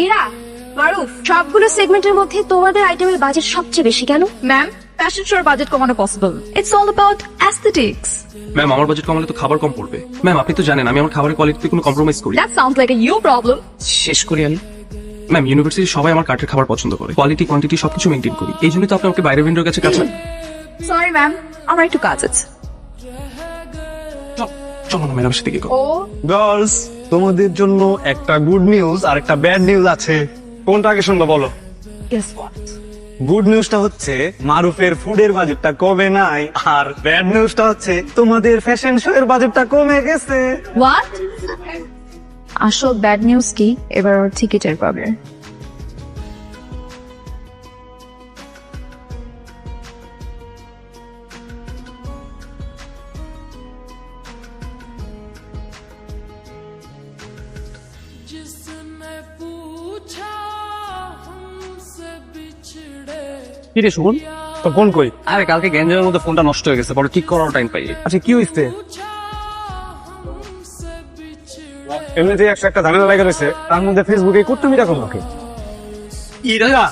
ইরা, মারুফ, সবগুলো সেগমেন্টের মধ্যে তোমাদের আইটেমের বাজেট সবচেয়ে বেশি কেন? ম্যাম, ফ্যাশন শোর বাজেট কমানো possible. It's all about aesthetics. Ma'am আমার বাজেট কমালে তো খাবার কম পড়বে। ম্যাম আপনি তো জানেন আমি আমার খাবারের কোয়ালিটিতে কোনো কম্প্রোমাইজ করি না। That sounds like a you problem. শেষ করি আমি। ম্যাম ইউনিভার্সিটির সবাই আমার কাঠের খাবার পছন্দ করে, কোয়ালিটি কোয়ান্টিটি সবকিছু মেনটেন করি। এই জন্যই তো আপনি আমাকে বাইরের ভেন্ডর কাছে কাছে। সরি ম্যাম, আমার একটু কাজ আছে। চলো না ম্যাডামের সাথে গিয়ে কথা। ও গার্লস, তোমাদের জন্য একটা গুড নিউজ আর একটা ব্যাড নিউজ আছে। কোনটা আগে শুনবো বলো? Guess what? গুড নিউজটা হচ্ছে মারুফের ফুডের বাজেটটা কমে নাই, আর ব্যাড নিউজটা হচ্ছে তোমাদের ফ্যাশন শো এর বাজেটটা কমে গেছে। হোয়াট? আসল ব্যাড নিউজ কি এবার ওর ঠিকই টের পাবে। जिसने पूछा हमसे बिछड़े কি রে সুমন, তো ফোন কই? আরে কালকে গ্যাঞ্জামের মধ্যে ফোনটা নষ্ট হয়ে গেছে, পরে ঠিক করার টাইম পাই। আচ্ছা কি হইছে? पूछा हमसे बिछड़े এমনিতে একটা ঝামেলা লেগে রয়েছে, তার মধ্যে ফেসবুকে করতে মিটা তোমাকে। ইরা